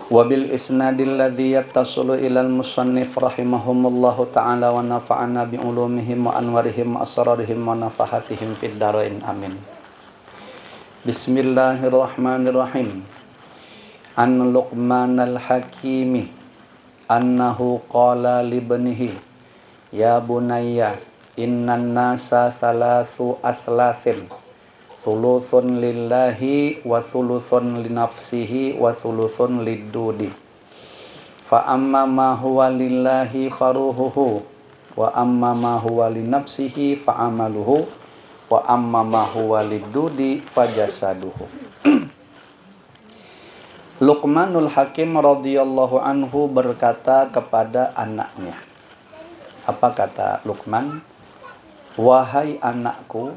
Wabil isnadil ladzi yattasilu ilal musannif rahimahumullahu ta'ala wa nafa'ana bi ulumihim wa anwarihim wa asrarihim wa nafahatihim fid dharain amin. Bismillahirrahmanirrahim. An Luqman al-Hakimi annahu qala li ibnihi ya bunayya innan nasa thalathu atlathin thuluthun lillahi wa thuluthun linafsihi wa thuluthun lidudi fa amma ma huwa lillahi faruhuhu wa amma ma huwa linafsihi fa amaluhu wa amma ma huwa lidudi fajasaduhu. Luqmanul Hakim radhiyallahu anhu berkata kepada anaknya. Apa kata Luqman? Wahai anakku,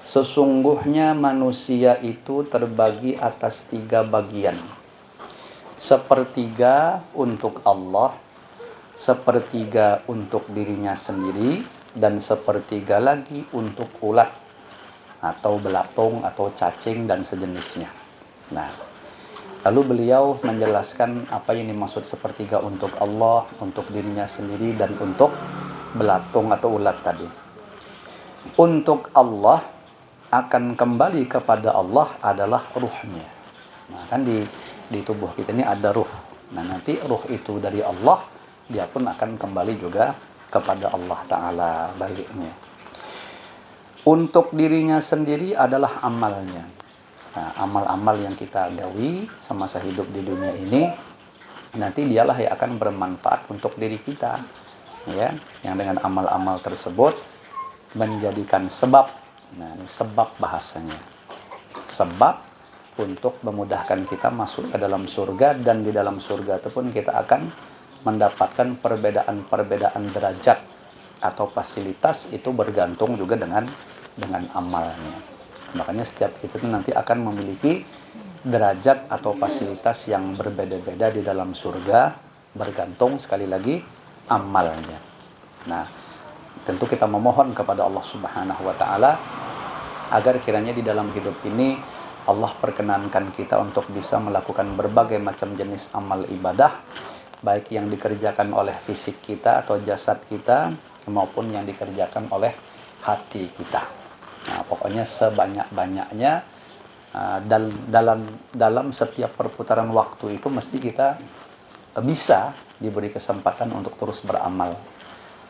sesungguhnya manusia itu terbagi atas 3 bagian. Sepertiga untuk Allah, sepertiga untuk dirinya sendiri, dan sepertiga lagi untuk ulat atau belatung atau cacing dan sejenisnya. Nah, lalu beliau menjelaskan apa yang dimaksud sepertiga untuk Allah, untuk dirinya sendiri, dan untuk belatung atau ulat tadi. Untuk Allah akan kembali kepada Allah adalah ruhnya. Nah, kan di tubuh kita ini ada ruh. Nah, nanti ruh itu dari Allah, dia pun akan kembali juga kepada Allah Ta'ala baliknya. Untuk dirinya sendiri adalah amalnya. Nah, amal-amal yang kita gawi semasa hidup di dunia ini, nanti dialah yang akan bermanfaat untuk diri kita. Ya, yang dengan amal-amal tersebut menjadikan sebab. Nah, ini sebab bahasanya. Sebab untuk memudahkan kita masuk ke dalam surga, dan di dalam surga itu pun kita akan mendapatkan perbedaan-perbedaan derajat atau fasilitas, itu bergantung juga dengan amalnya. Makanya setiap kita itu nanti akan memiliki derajat atau fasilitas yang berbeda-beda di dalam surga, bergantung sekali lagi amalnya. Nah, tentu kita memohon kepada Allah Subhanahu wa Ta'ala agar kiranya di dalam hidup ini Allah perkenankan kita untuk bisa melakukan berbagai macam jenis amal ibadah, baik yang dikerjakan oleh fisik kita atau jasad kita, maupun yang dikerjakan oleh hati kita. Nah, pokoknya sebanyak-banyaknya dalam setiap perputaran waktu itu mesti kita bisa diberi kesempatan untuk terus beramal.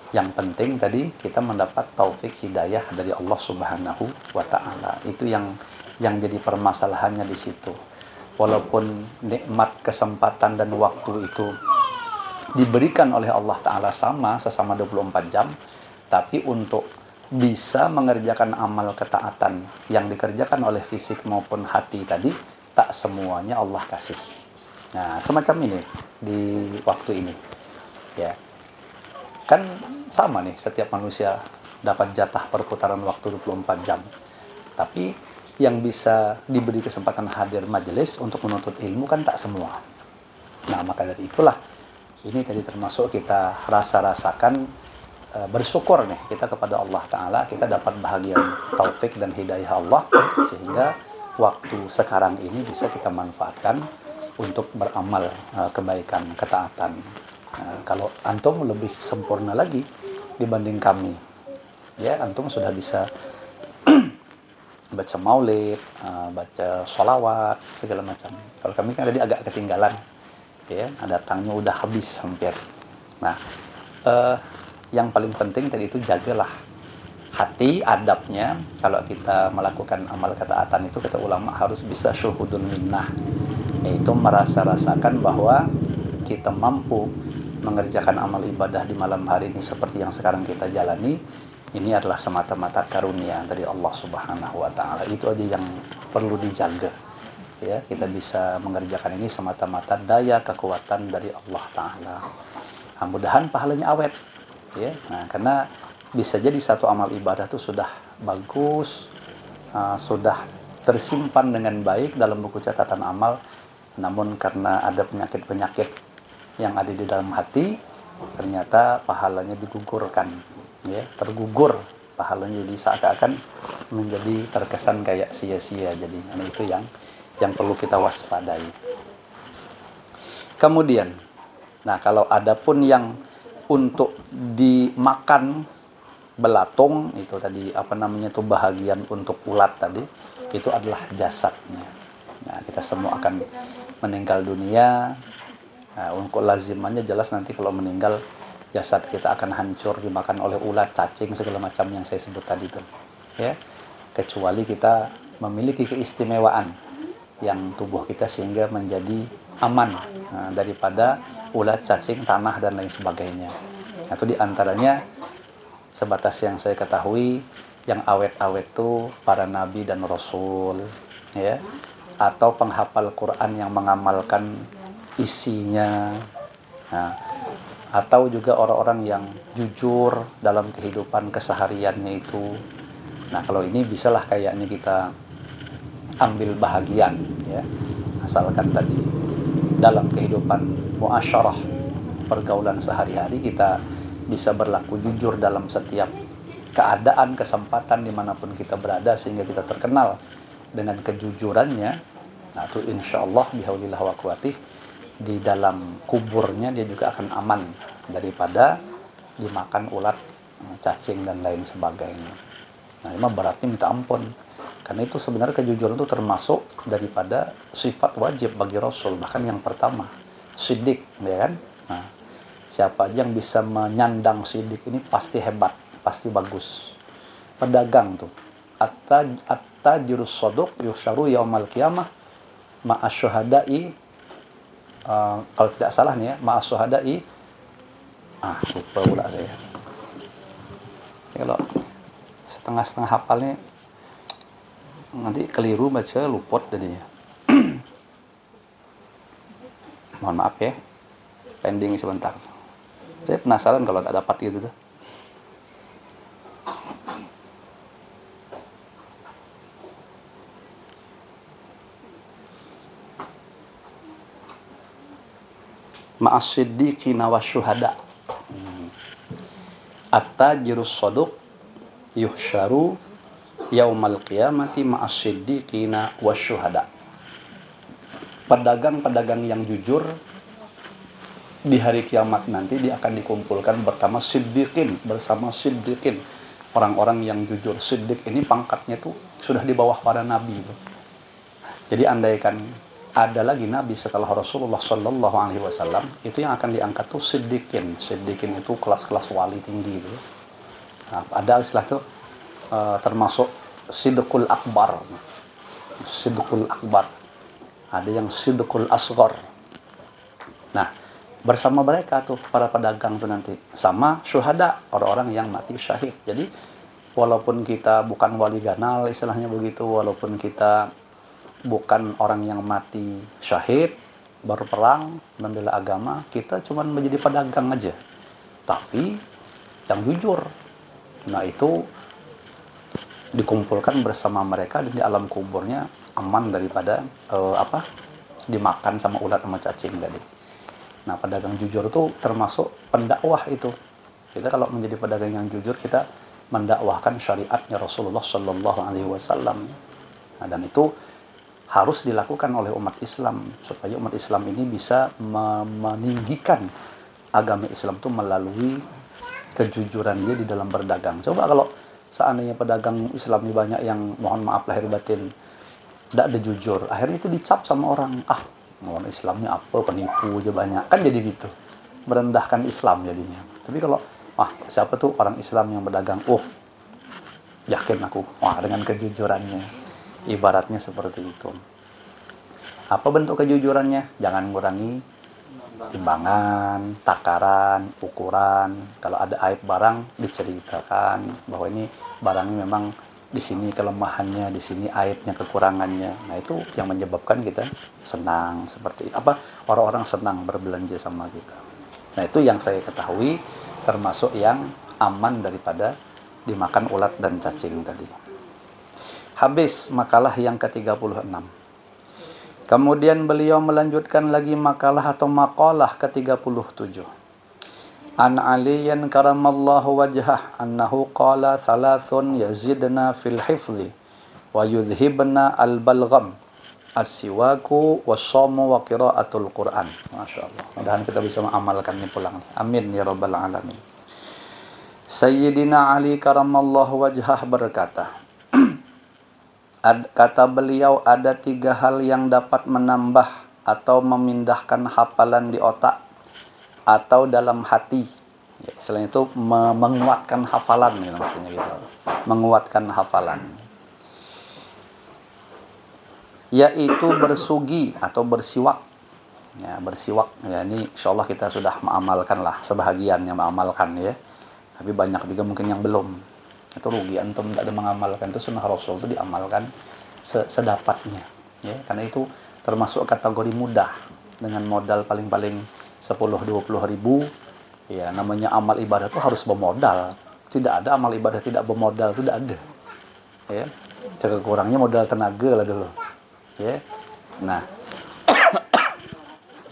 Yang penting tadi kita mendapat taufik hidayah dari Allah Subhanahu wa Ta'ala. Itu yang jadi permasalahannya di situ. Walaupun nikmat, kesempatan dan waktu itu diberikan oleh Allah Ta'ala sesama 24 jam, tapi untuk bisa mengerjakan amal ketaatan yang dikerjakan oleh fisik maupun hati tadi, tak semuanya Allah kasih. Nah, semacam ini di waktu ini. Ya. Kan sama nih, setiap manusia dapat jatah perputaran waktu 24 jam. Tapi yang bisa diberi kesempatan hadir majelis untuk menuntut ilmu kan tak semua. Nah, maka dari itulah ini tadi termasuk kita rasakan bersyukur nih kita kepada Allah Ta'ala, kita dapat bahagian taufik dan hidayah Allah, sehingga waktu sekarang ini bisa kita manfaatkan untuk beramal kebaikan, ketaatan. Kalau antum lebih sempurna lagi dibanding kami, ya, antum sudah bisa baca maulid, baca sholawat, segala macam. Kalau kami kan tadi agak ketinggalan, ya, datangnya udah habis hampir. Nah, yang paling penting tadi itu jagalah hati, adabnya. Kalau kita melakukan amal ketaatan itu, kata ulama, harus bisa syuhudun minnah, yaitu merasa-rasakan bahwa kita mampu mengerjakan amal ibadah di malam hari ini seperti yang sekarang kita jalani. Ini adalah semata-mata karunia dari Allah Subhanahu wa Ta'ala. Itu aja yang perlu dijaga. Ya, kita bisa mengerjakan ini semata-mata daya kekuatan dari Allah Ta'ala. Nah, mudahan pahalanya awet. Ya, nah, karena bisa jadi satu amal ibadah itu sudah bagus, sudah tersimpan dengan baik dalam buku catatan amal, namun karena ada penyakit-penyakit yang ada di dalam hati, ternyata pahalanya digugurkan, ya, tergugur pahalanya, jadi seakan-akan menjadi terkesan kayak sia-sia. Jadi itu yang perlu kita waspadai. Kemudian, nah kalau ada pun yang untuk dimakan belatung, itu tadi apa namanya itu bahagian untuk ulat tadi, itu adalah jasadnya. Nah, kita semua akan meninggal dunia. Nah, untuk lazimannya jelas nanti kalau meninggal jasad kita akan hancur dimakan oleh ulat, cacing, segala macam yang saya sebut tadi itu. Ya. Kecuali kita memiliki keistimewaan yang tubuh kita sehingga menjadi aman daripada ulat, cacing, tanah dan lain sebagainya. Nah, itu diantaranya sebatas yang saya ketahui yang awet-awet itu para nabi dan rasul, ya, atau penghafal Quran yang mengamalkan isinya, nah, atau juga orang-orang yang jujur dalam kehidupan kesehariannya itu. Nah, kalau ini bisalah kayaknya kita ambil bahagian, ya, asalkan tadi dalam kehidupan muasyarah, pergaulan sehari-hari kita bisa berlaku jujur dalam setiap keadaan, kesempatan dimanapun kita berada, sehingga kita terkenal dengan kejujurannya. Nah, itu insya Allah bihaulillah wa quwwatih, di dalam kuburnya dia juga akan aman daripada dimakan ulat, cacing dan lain sebagainya. Nah, ini beratnya minta ampun. Karena itu sebenarnya kejujuran itu termasuk daripada sifat wajib bagi Rasul, bahkan yang pertama, siddiq, ya kan? Nah, siapa aja yang bisa menyandang siddiq ini pasti hebat, pasti bagus. Pedagang tuh, at-tajirus shadiq yusharu yaumal qiyamah ma'asyuhada'i, kalau tidak salah nih ya, ma'asyuhada'i, lupa pula saya. Kalau setengah-setengah hafalnya nanti keliru baca, luput jadinya. Mohon maaf ya, pending sebentar. Saya penasaran kalau tak dapat gitu tuh. Ma'as-siddiqina wasyuhada. At-tajirus shadiq yuhsyaru yaumal qiyamati ma'as-siddiqina wasyuhada. Pedagang-pedagang yang jujur di hari kiamat nanti dia akan dikumpulkan bersama siddiqin, orang-orang yang jujur. Siddiq ini pangkatnya itu sudah di bawah para nabi itu. Jadi andaikan ada lagi nabi setelah Rasulullah Shallallahu Alaihi Wasallam, itu yang akan diangkat tuh siddiqin. Siddiqin itu kelas-kelas wali tinggi itu. Nah, ada istilah itu termasuk sidqul akbar. Sidqul akbar. Ada yang sidqul asghar. Nah, bersama mereka tuh para pedagang tuh nanti sama syuhada, orang-orang yang mati syahid. Jadi walaupun kita bukan wali ganal istilahnya begitu, walaupun kita bukan orang yang mati syahid berperang membela agama, kita cuma menjadi pedagang aja tapi yang jujur. Nah, itu dikumpulkan bersama mereka dan di alam kuburnya aman daripada dimakan sama ulat sama cacing tadi. Nah, pedagang jujur itu termasuk pendakwah itu. Kita kalau menjadi pedagang yang jujur, kita mendakwahkan syariatnya Rasulullah Shallallahu Alaihi Wasallam. Nah, dan itu harus dilakukan oleh umat Islam supaya umat Islam ini bisa meninggikan agama Islam itu melalui kejujuran dia di dalam berdagang. Coba kalau seandainya pedagang Islam ini banyak yang mohon maaf lahir batin tidak ada jujur, akhirnya itu dicap sama orang, orang Islamnya apa, penipu aja banyak, kan jadi gitu, merendahkan Islam jadinya. Tapi kalau siapa tuh orang Islam yang berdagang, yakin aku, dengan kejujurannya, ibaratnya seperti itu. Apa bentuk kejujurannya? Jangan ngurangi timbangan, takaran, ukuran. Kalau ada aib barang diceritakan bahwa ini barangnya memang di sini kelemahannya, di sini aibnya, kekurangannya. Nah, itu yang menyebabkan kita senang seperti orang-orang senang berbelanja sama kita. Nah, itu yang saya ketahui termasuk yang aman daripada dimakan ulat dan cacing tadi. Habis makalah yang ke-36. Kemudian beliau melanjutkan lagi makalah atau maqalah ke-37. An Aliyan karamallahu wajhah annahu qala thalathun yazidna fil hifzi wa yudhibna al-balgham As-siwaku was-shamu wa qiraatul Qur'an. Masya Allah. Mudah-mudahan kita bisa mengamalkannya pulang. Amin ya rabbal alamin. Sayyidina Ali karamallahu wajhah berkata, kata beliau, ada 3 hal yang dapat menambah atau memindahkan hafalan di otak atau dalam hati. Ya, selain itu menguatkan hafalan, ya, maksudnya gitu. Menguatkan hafalan. Yaitu bersugi atau bersiwak. Ya, bersiwak. Ya, ini insyaallah kita sudah mengamalkan lah, sebahagian yang mengamalkan ya. Tapi banyak juga mungkin yang belum. Itu rugi antum tidak ada mengamalkan. Itu sunnah Rasul itu diamalkan sedapatnya ya, karena itu termasuk kategori mudah dengan modal paling-paling 10-20 ribu ya. Namanya amal ibadah itu harus bermodal, tidak ada amal ibadah tidak bermodal, tidak ada ya. Cara kurangnya modal tenaga lah dulu ya. Nah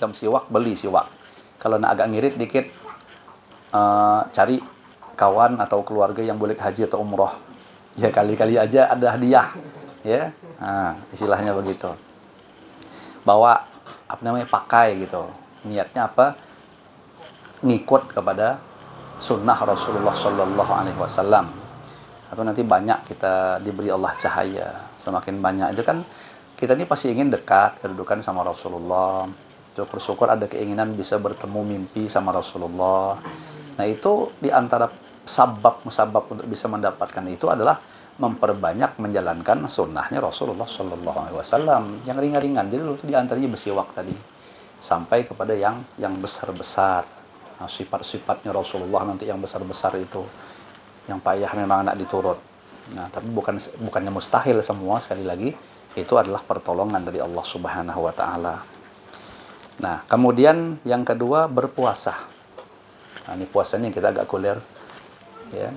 jam siwak, beli siwak. Kalau nak agak ngirit dikit, cari kawan atau keluarga yang boleh haji atau umroh ya, kali-kali aja ada hadiah ya. Nah, istilahnya begitu. Bawa apa namanya, pakai gitu. Niatnya apa? Ngikut kepada sunnah Rasulullah Shallallahu Alaihi Wasallam. Atau nanti banyak kita diberi Allah cahaya. Semakin banyak itu kan kita ini pasti ingin dekat kedudukan sama Rasulullah. Syukur-syukur ada keinginan bisa bertemu mimpi sama Rasulullah. Nah itu diantara sabab-musabab untuk bisa mendapatkan itu adalah memperbanyak menjalankan sunnahnya Rasulullah Shallallahu Alaihi Wasallam yang ringan-ringan. Jadi itu diantaranya bersiwak tadi sampai kepada yang besar-besar. Nah, sifat-sifatnya Rasulullah nanti yang besar-besar itu yang payah memang nak diturut. Nah tapi bukannya mustahil semua, sekali lagi itu adalah pertolongan dari Allah Subhanahu Wa Taala. Nah kemudian yang kedua berpuasa. Nah ini puasanya kita agak kuliah ya.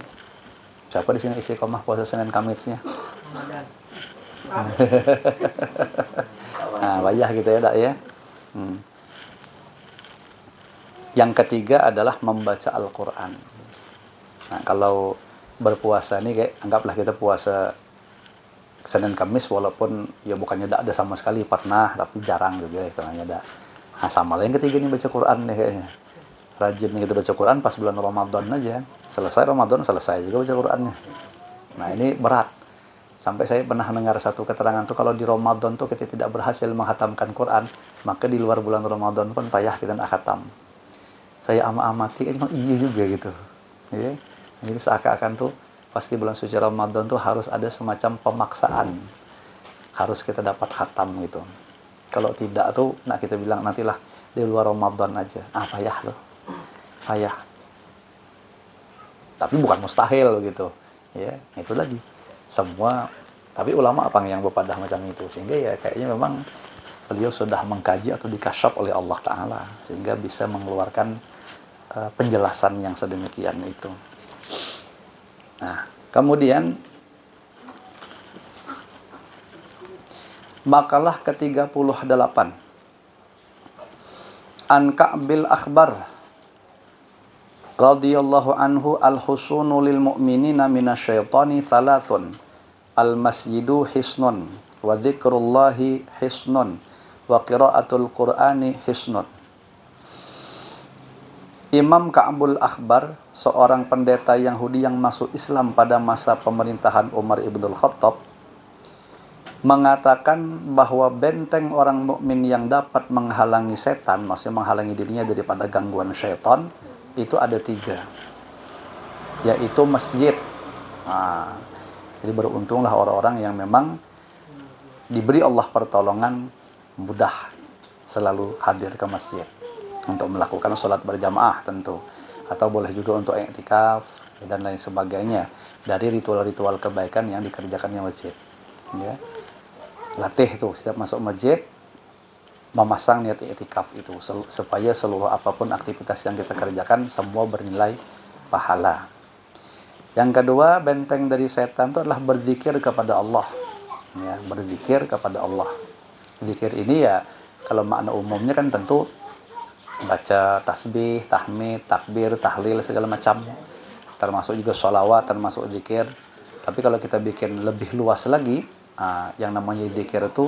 Siapa di sini istiqomah puasa Senin Kamisnya? Nah, wajah gitu ya, Dak ya. Yang ketiga adalah membaca Al-Qur'an. Nah, kalau berpuasa ini kayak anggaplah kita puasa Senin Kamis, walaupun ya bukannya tidak ada sama sekali, pernah tapi jarang juga istilahnya dak. Nah, sama lah yang ketiga nih, baca Quran nih kayaknya. Rajin kita baca Quran pas bulan Ramadan aja. Selesai Ramadan, selesai juga baca Qurannya. Nah ini berat. Sampai saya pernah dengar satu keterangan tuh, kalau di Ramadan tuh kita tidak berhasil menghatamkan Quran, maka di luar bulan Ramadan pun payah kita nak khatam. Saya amati kan iya juga gitu. Ya. Jadi seakan-akan tuh pasti bulan suci Ramadan tuh harus ada semacam pemaksaan. Harus kita dapat khatam gitu. Kalau tidak tuh nak kita bilang nantilah di luar Ramadan aja. Payah tuh. Payah. Tapi bukan mustahil gitu ya, itu lagi semua. Tapi ulama apa yang berpadah macam itu, sehingga ya kayaknya memang beliau sudah mengkaji atau dikasyaf oleh Allah Ta'ala sehingga bisa mengeluarkan penjelasan yang sedemikian itu. Nah kemudian makalah ke-38 An Ka'bil Akhbar radhiyallahu anhu, al-husunu lil mu'minina minasyaitani thalathun, al-masjidu hisnun wa dzikrullahi hisnun wa qiraatul qur'ani hisnun. Imam Ka'bul Akhbar, seorang pendeta Yahudi yang masuk Islam pada masa pemerintahan Umar ibnul Khattab, mengatakan bahwa benteng orang mukmin yang dapat menghalangi setan, maksudnya menghalangi dirinya daripada gangguan syaitan, itu ada 3, yaitu masjid. Nah, jadi beruntunglah orang-orang yang memang diberi Allah pertolongan mudah selalu hadir ke masjid untuk melakukan sholat berjamaah tentu, atau boleh juga untuk i'tikaf dan lain sebagainya dari ritual-ritual kebaikan yang dikerjakan di masjid ya. Latih tuh setiap masuk masjid memasang niat i'tikaf itu supaya seluruh apapun aktivitas yang kita kerjakan semua bernilai pahala. Yang kedua, benteng dari setan itu adalah berzikir kepada Allah ya, berzikir kepada Allah. Zikir ini ya kalau makna umumnya kan tentu baca tasbih, tahmid, takbir, tahlil segala macam, termasuk juga sholawat, termasuk zikir. Tapi kalau kita bikin lebih luas lagi, yang namanya zikir itu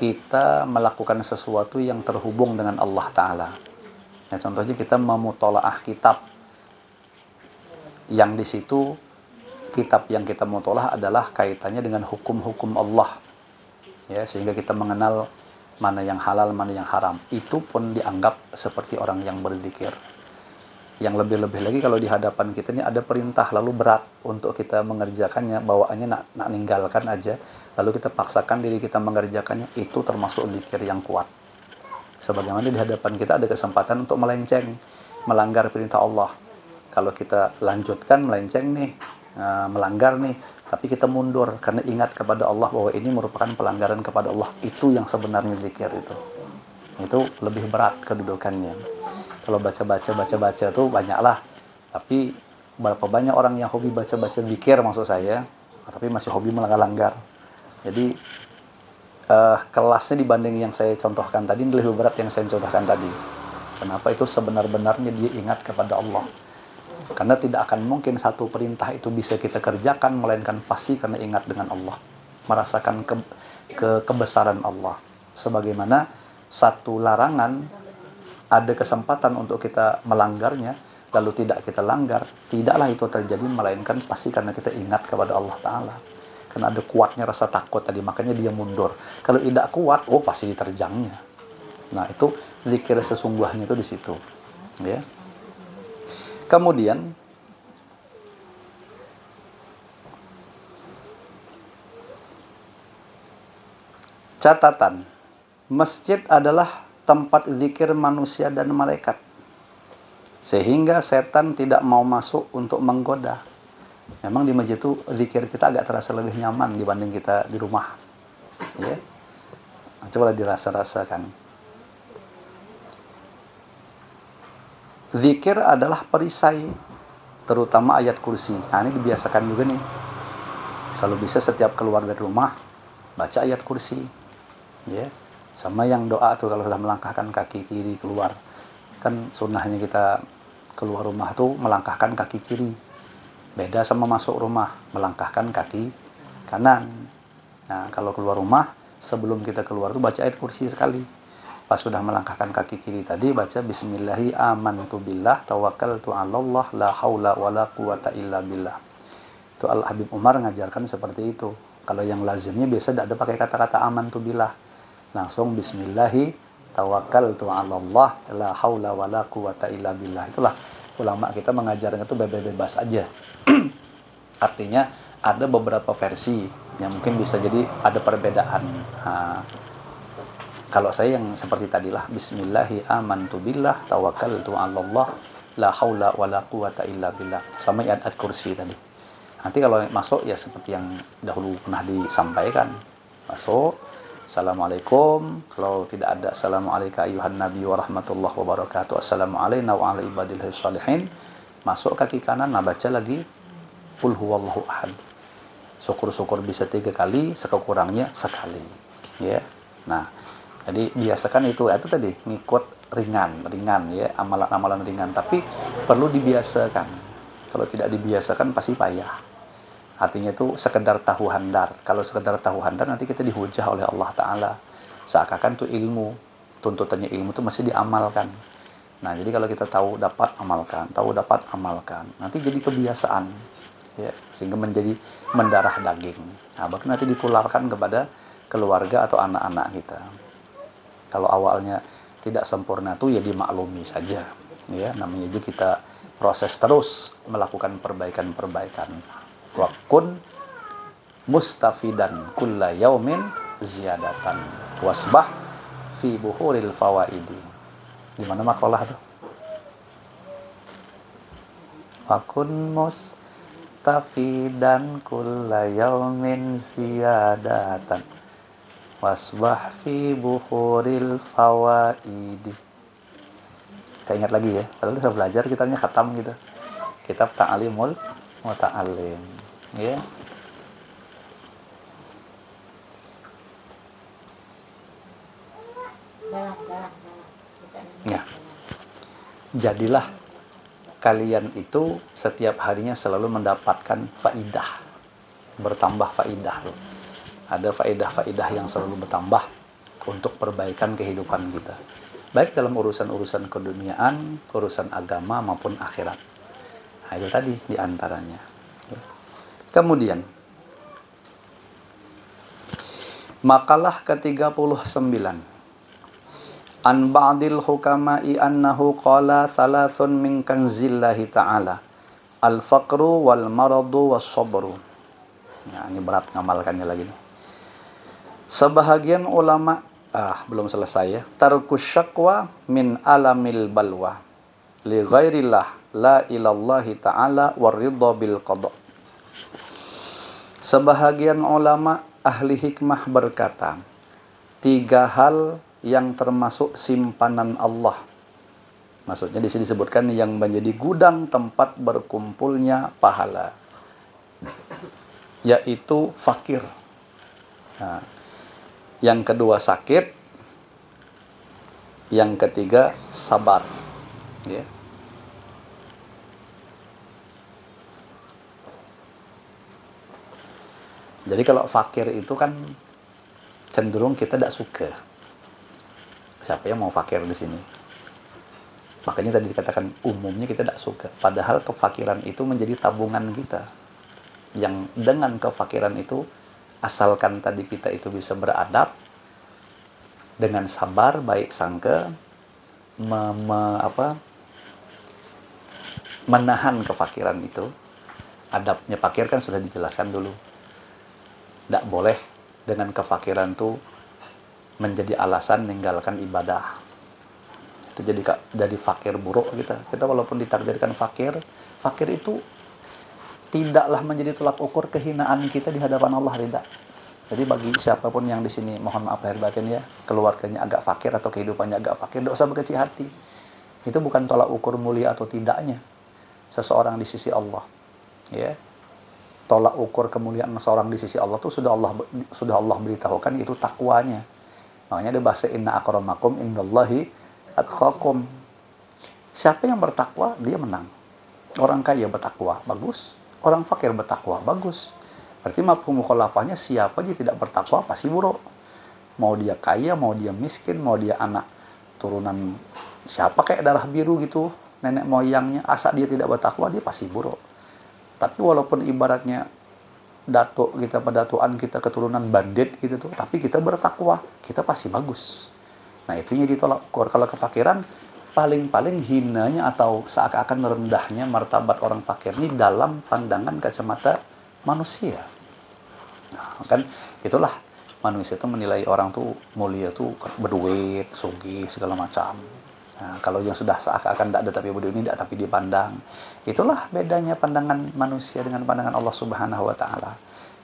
kita melakukan sesuatu yang terhubung dengan Allah Ta'ala. Ya, contohnya kita memutolaah kitab, yang di situ kitab yang kita mutolaah adalah kaitannya dengan hukum-hukum Allah, ya, sehingga kita mengenal mana yang halal, mana yang haram. Itu pun dianggap seperti orang yang berzikir. Yang lebih-lebih lagi kalau di hadapan kita ini ada perintah lalu berat untuk kita mengerjakannya, bawaannya nak ninggalkan aja, lalu kita paksakan diri kita mengerjakannya, itu termasuk zikir yang kuat. Sebagaimana di hadapan kita ada kesempatan untuk melenceng, melanggar perintah Allah. Kalau kita lanjutkan melenceng nih, melanggar nih, tapi kita mundur karena ingat kepada Allah bahwa ini merupakan pelanggaran kepada Allah, itu yang sebenarnya zikir itu lebih berat kedudukannya. Kalau baca-baca tuh banyaklah, tapi berapa banyak orang yang hobi baca-baca zikir maksud saya, tapi masih hobi melanggar. Jadi kelasnya dibanding yang saya contohkan tadi lebih berat yang saya contohkan tadi. Kenapa? Itu sebenar-benarnya dia ingat kepada Allah. Karena tidak akan mungkin satu perintah itu bisa kita kerjakan melainkan pasti karena ingat dengan Allah, merasakan kebesaran Allah. Sebagaimana satu larangan ada kesempatan untuk kita melanggarnya, lalu tidak kita langgar, tidaklah itu terjadi melainkan pasti karena kita ingat kepada Allah Ta'ala. Karena ada kuatnya rasa takut tadi, makanya dia mundur. Kalau tidak kuat, pasti diterjangnya. Nah, itu zikir sesungguhnya itu di situ, ya. Kemudian catatan, masjid adalah tempat zikir manusia dan malaikat, sehingga setan tidak mau masuk untuk menggoda. Memang di masjid itu zikir kita agak terasa lebih nyaman dibanding kita di rumah, ya. Coba dirasa-rasakan. Zikir adalah perisai, terutama ayat kursi. Nah, ini dibiasakan juga nih. Kalau bisa setiap keluar dari rumah baca ayat kursi, ya. Sama yang doa tuh kalau sudah melangkahkan kaki kiri keluar, kan sunnahnya kita keluar rumah tuh melangkahkan kaki kiri. Beda sama masuk rumah melangkahkan kaki kanan. Nah, kalau keluar rumah sebelum kita keluar tuh baca ayat kursi sekali. Pas sudah melangkahkan kaki kiri tadi baca bismillahi amantu billah tawakkaltu 'alallah la haula wala quwata illa billah. Itu Al Habib Umar ngajarkan seperti itu. Kalau yang lazimnya biasa tidak ada pakai kata-kata amantu billah. Langsung bismillahi tawakkaltu 'alallah la haula wala quwata illa billah. Itulah ulama kita mengajarkan itu bebas aja. Artinya ada beberapa versi yang mungkin bisa jadi ada perbedaan. Kalau saya yang seperti tadilah bismillahi amantu billah tawakkaltu 'alallah la haula wala quwata illa billah, sama ayat kursi tadi. Nanti kalau masuk ya seperti yang dahulu pernah disampaikan. Masuk assalamualaikum, kalau tidak ada assalamualaikum ayuhan nabi wa rahmatullahi wa barakatuh, assalamualaikum wa ala ibadillahis shalihin. Masuk kaki kanan, nah baca lagi qul huwallahu ahad. Syukur-syukur bisa 3 kali, sekurangnya sekali, ya. Nah, jadi biasakan itu tadi ngikut ringan ya, amalan-amalan ringan, tapi perlu dibiasakan. Kalau tidak dibiasakan pasti payah. Artinya itu sekedar tahu handar. Kalau sekedar tahu handar nanti kita dihujah oleh Allah Ta'ala. Seakan-akan itu ilmu, tuntutannya ilmu itu mesti diamalkan. Nah, jadi kalau kita tahu dapat amalkan, nanti jadi kebiasaan, ya, sehingga menjadi mendarah daging. Nah, bahkan nanti ditularkan kepada keluarga atau anak-anak kita. Kalau awalnya tidak sempurna tuh ya dimaklumi saja, ya. Namanya juga kita proses terus melakukan perbaikan. Wa kun mustafidan kulla yaumin ziyadatan wasbah fi buhuril fawaidi. Di mana makalah tuh? Wa kun mustafidan kulla yaumin ziyadatan wasbah fi buhuril fawaidi. Kita ingat lagi ya, padahal sudah belajar, kitabnya khatam gitu. Kitab Ta'alimul Muta'alim, ya. Ya. Jadilah kalian itu setiap harinya selalu mendapatkan faidah, bertambah faidah loh. Ada faidah-faidah yang selalu bertambah. untuk perbaikan kehidupan kita, baik dalam urusan-urusan keduniaan, urusan agama maupun akhirat. Nah, itu tadi diantaranya. Kemudian makalah ke-39, an ba'dil hukama'i annahu qala thalathun min kanzillahi ta'ala, al-faqru wal maradu was sabru. Ya, ini berat ngamalkannya lagi nih. Sebahagian ulama, belum selesai ya. Tarkus syakwa min alamil balwa li ghairillah la ilallahi ta'ala waridha bil qada. Sebahagian ulama ahli hikmah berkata, 3 hal yang termasuk simpanan Allah. Maksudnya di sini disebutkan yang menjadi gudang tempat berkumpulnya pahala, yaitu fakir. Nah, yang kedua sakit, yang ketiga sabar. Ya. Jadi kalau fakir itu kan cenderung kita tidak suka. Siapa yang mau fakir di sini? Makanya tadi dikatakan umumnya kita tidak suka. Padahal kefakiran itu menjadi tabungan kita. Yang dengan kefakiran itu, asalkan tadi kita itu bisa beradab dengan sabar, baik sangka, menahan kefakiran itu. Adabnya fakir kan sudah dijelaskan dulu. Tidak boleh dengan kefakiran itu menjadi alasan meninggalkan ibadah. Itu jadi fakir buruk kita. Kita walaupun ditakdirkan fakir, fakir itu tidaklah menjadi tolak ukur kehinaan kita di hadapan Allah, tidak. Jadi bagi siapapun yang di sini, mohon maaf lahir batin ya, keluarganya agak fakir atau kehidupannya agak fakir, tidak usah berkecil hati. Itu bukan tolak ukur mulia atau tidaknya seseorang di sisi Allah. Ya, tolak ukur kemuliaan seseorang di sisi Allah itu sudah Allah beritahukan, itu takwanya. Makanya ada bahasa inna akramakum indallahi atqakum. Siapa yang bertakwa, dia menang. Orang kaya bertakwa, bagus. Orang fakir bertakwa, bagus. Berarti mafhum mukhalafahnya, siapa aja tidak bertakwa pasti buruk. Mau dia kaya, mau dia miskin, mau dia anak turunan siapa kayak darah biru gitu, nenek moyangnya, asal dia tidak bertakwa, dia pasti buruk. Tapi walaupun ibaratnya datuk kita, pedatuan kita keturunan bandit gitu tuh, tapi kita bertakwa, kita pasti bagus. Nah, itunya ditolak ukur. Kalau kefakiran, paling-paling hinanya atau seakan-akan rendahnya martabat orang fakir ini dalam pandangan kacamata manusia. Nah, kan itulah manusia itu menilai orang tuh mulia tuh berduit, sugih, segala macam. Nah, kalau yang sudah seakan-akan tidak ada tapi berduit ini tidak tapi dipandang. Itulah bedanya pandangan manusia dengan pandangan Allah Subhanahu wa taala.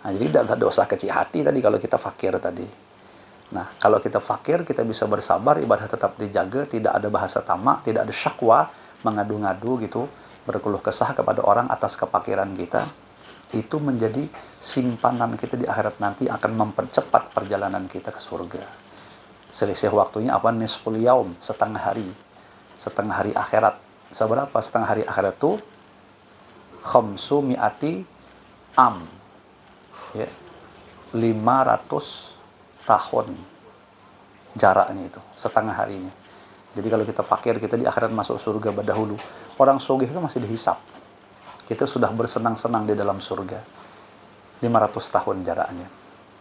Nah, jadi tidak ada dosa kecil hati tadi kalau kita fakir tadi. Nah, kalau kita fakir, kita bisa bersabar, ibadah tetap dijaga, tidak ada bahasa tamak, tidak ada syakwa, mengadu-ngadu gitu, berkeluh kesah kepada orang atas kefakiran kita. Itu menjadi simpanan kita di akhirat nanti, akan mempercepat perjalanan kita ke surga. Selisih waktunya apa? Nisful yaum, setengah hari akhirat. Seberapa setengah hari akhirat itu? Khamsu mi'ati am, ya, 500 tahun jaraknya itu, setengah harinya. Jadi kalau kita fakir, kita di akhirat masuk surga berdahulu. Orang sugih itu masih dihisap. Kita sudah bersenang-senang di dalam surga. 500 tahun jaraknya,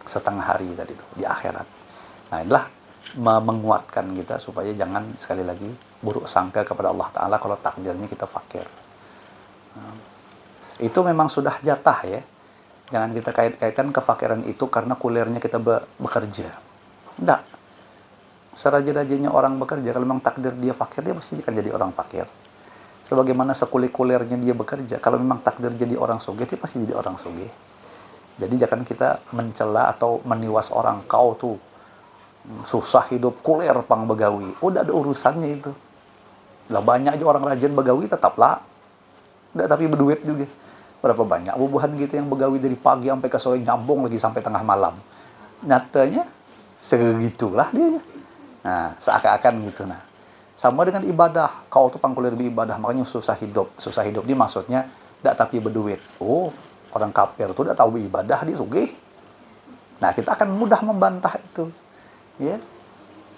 setengah hari tadi itu di akhirat. Nah, inilah menguatkan kita supaya jangan sekali lagi buruk sangka kepada Allah Ta'ala kalau takdirnya kita fakir. Nah, itu memang sudah jatah ya. Jangan kita kait-kaitkan kefakiran itu karena kulernya kita bekerja. Tidak. Seraja-rajanya orang bekerja, kalau memang takdir dia fakir, dia pasti akan jadi orang fakir. Sebagaimana sekulir-kulernya dia bekerja, kalau memang takdir jadi orang sugih, dia pasti jadi orang sugih. Jadi jangan kita mencela atau meniwas orang, kau tuh susah hidup, kuler pang begawi. Udah ada urusannya itu. Lah banyak aja orang rajin begawi tetaplah. Udah tapi berduit juga. Berapa banyak bubuhan gitu yang begawi dari pagi sampai ke sore, nyambung lagi sampai tengah malam. Nyatanya segitulah dia. Nah, seakan-akan gitu. Nah, sama dengan ibadah. Kau tuh pangkulir ibadah, makanya susah hidup. Susah hidup ini maksudnya tidak tapi berduit. Oh, orang kafir tuh tidak tahu ibadah, dia sugih. Nah, kita akan mudah membantah itu. Ya.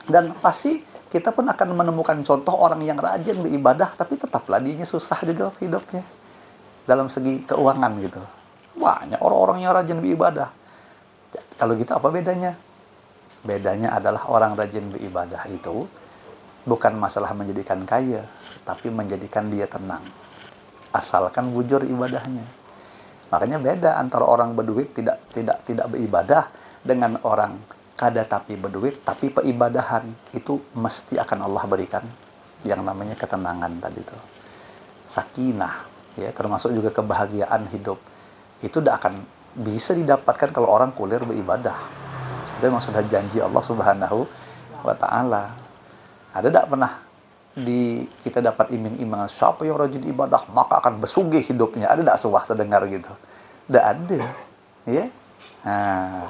Dan pasti kita pun akan menemukan contoh orang yang rajin beribadah, tapi tetaplah dia susah juga hidupnya. Dalam segi keuangan gitu. Banyak orang-orang yang rajin beribadah. Kalau gitu apa bedanya? Bedanya adalah orang rajin beribadah itu bukan masalah menjadikan kaya, tapi menjadikan dia tenang. Asalkan bujur ibadahnya. Makanya beda antara orang berduit tidak beribadah dengan orang kada tapi berduit tapi peribadahan, itu mesti akan Allah berikan yang namanya ketenangan tadi itu. Sakinah, ya, termasuk juga kebahagiaan hidup. Itu tidak akan bisa didapatkan kalau orang kulir beribadah. Itu memang sudah janji Allah Subhanahu wa taala. Ada tidak pernah kita dapat iming-iming siapa yang rajin ibadah maka akan bersugih hidupnya? Ada tidak suah terdengar gitu? Tidak ada, ya. Nah,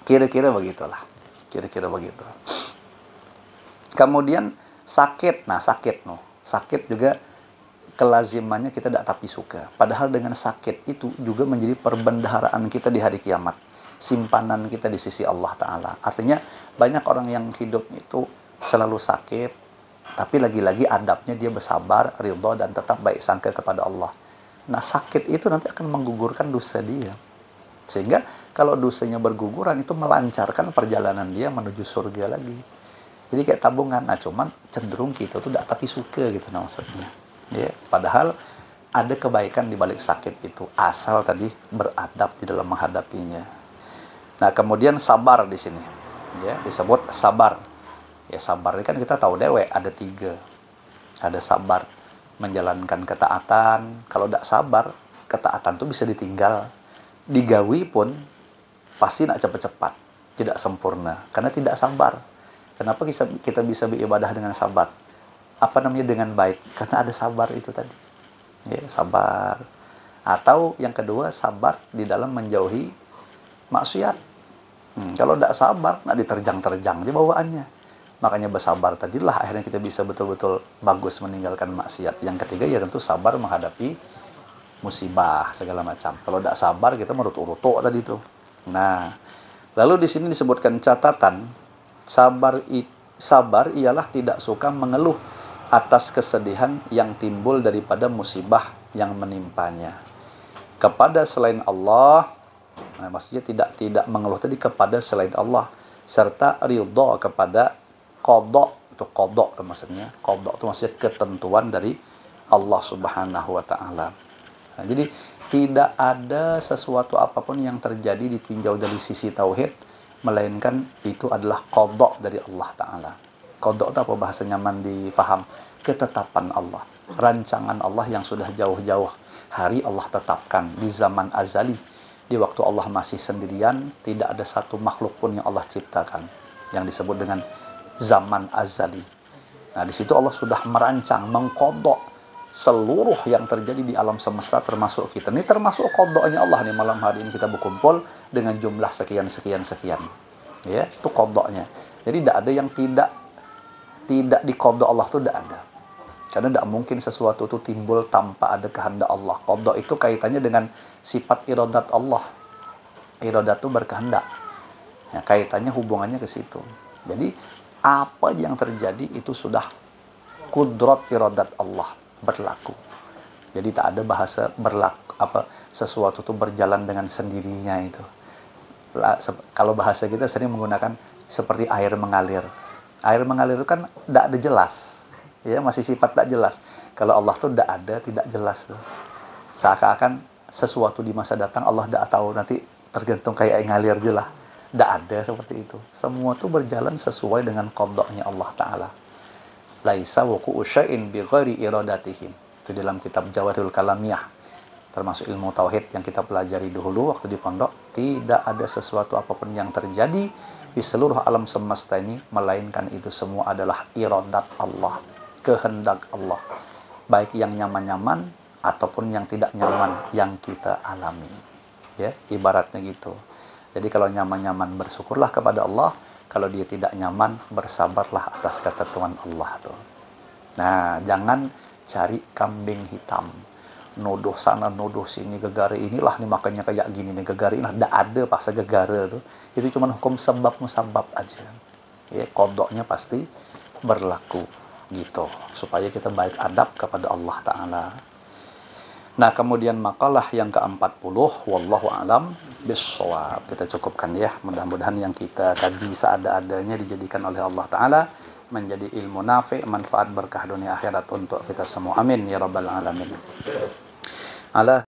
kira-kira begitulah. Kira-kira begitu. Kemudian sakit. Nah, sakit juga kelazimannya kita tidak tapi suka. Padahal dengan sakit itu juga menjadi perbendaharaan kita di hari kiamat. Simpanan kita di sisi Allah Ta'ala. Artinya banyak orang yang hidup itu selalu sakit, tapi lagi-lagi adabnya dia bersabar, ridha, dan tetap baik sangka kepada Allah. Nah, sakit itu nanti akan menggugurkan dosa dia. Sehingga kalau dosanya berguguran itu melancarkan perjalanan dia menuju surga lagi. Jadi kayak tabungan. Nah, cuman cenderung kita tuh tidak tapi suka gitu nah, maksudnya. Ya, padahal ada kebaikan di balik sakit itu, asal tadi beradab di dalam menghadapinya. Nah, kemudian sabar di sini, ya, disebut sabar. Ya, sabar ini kan kita tahu dewe ada 3. Ada sabar menjalankan ketaatan. Kalau tidak sabar, ketaatan itu bisa ditinggal. Digawi pun pasti tidak cepat-cepat, tidak sempurna, karena tidak sabar. Kenapa kita bisa beribadah dengan sabar? Apa namanya, dengan baik? Karena ada sabar itu tadi. Ya, sabar. Atau yang kedua, sabar di dalam menjauhi maksiat. Kalau tidak sabar, tidak diterjang-terjang di bawaannya. Makanya bersabar tadilah akhirnya kita bisa betul-betul bagus meninggalkan maksiat. Yang ketiga ya tentu sabar menghadapi musibah segala macam. Kalau tidak sabar kita merut-urutuk tadi itu. Nah, lalu di sini disebutkan catatan, sabar ialah tidak suka mengeluh atas kesedihan yang timbul daripada musibah yang menimpanya. Kepada selain Allah, nah, maksudnya tidak mengeluh tadi kepada selain Allah, serta ridha kepada qada. Itu qada itu maksudnya. Qada itu maksudnya ketentuan dari Allah Subhanahu wa taala. Nah, jadi tidak ada sesuatu apapun yang terjadi ditinjau dari sisi tauhid melainkan itu adalah qada dari Allah taala. Qada itu apa bahasa nyaman difaham? Ketetapan Allah, rancangan Allah yang sudah jauh-jauh hari Allah tetapkan di zaman azali. Di waktu Allah masih sendirian, tidak ada satu makhluk pun yang Allah ciptakan, yang disebut dengan zaman azali. Nah, di situ Allah sudah merancang, mengkodok seluruh yang terjadi di alam semesta termasuk kita. Ini termasuk kodoknya Allah nih, malam hari ini kita berkumpul dengan jumlah sekian. Ya, itu kodoknya. Jadi tidak ada yang tidak dikodok Allah, itu tidak ada. Karena tidak mungkin sesuatu itu timbul tanpa ada kehendak Allah. Kodok itu kaitannya dengan sifat iradat Allah. Iradat itu berkehendak. Ya, kaitannya hubungannya ke situ. Jadi apa yang terjadi itu sudah kudrat iradat Allah berlaku. Jadi tak ada bahasa berlaku sesuatu itu berjalan dengan sendirinya itu. Kalau bahasa kita sering menggunakan seperti air mengalir. Air mengalir itu kan tidak ada jelas. Ya, masih sifat tak jelas. Kalau Allah tuh tidak ada, tidak jelas tuh. Seakan-akan sesuatu di masa datang Allah tidak tahu, nanti tergantung kayak ngalir aja lah. Tidak ada seperti itu. Semua tuh berjalan sesuai dengan qadanya Allah Ta'ala. Laisa wuqu'u syai'in bi ghairi iradatihim. Itu dalam kitab Jawahirul Kalamiyah. Termasuk ilmu tauhid yang kita pelajari dahulu waktu di pondok. Tidak ada sesuatu apapun yang terjadi di seluruh alam semesta ini melainkan itu semua adalah iradat Allah, kehendak Allah, baik yang nyaman-nyaman ataupun yang tidak nyaman yang kita alami. Ya, ibaratnya gitu. Jadi kalau nyaman-nyaman bersyukurlah kepada Allah, kalau dia tidak nyaman bersabarlah atas ketentuan Allah tuh. Nah, jangan cari kambing hitam, nuduh sana nuduh sini, gegara inilah nih makanya kayak gini nih, gegara inilah. Tidak ada paksa gegara tuh. Itu cuma hukum sebab musabab aja. ya qadanya pasti berlaku gitu, supaya kita baik adab kepada Allah Ta'ala. Nah, kemudian makalah yang ke-40, wallahu alam bissawab. Kita cukupkan ya, mudah-mudahan yang kita kaji seada-adanya dijadikan oleh Allah Ta'ala menjadi ilmu nafi', manfaat berkah dunia akhirat untuk kita semua. Amin ya rabbal alamin. Ala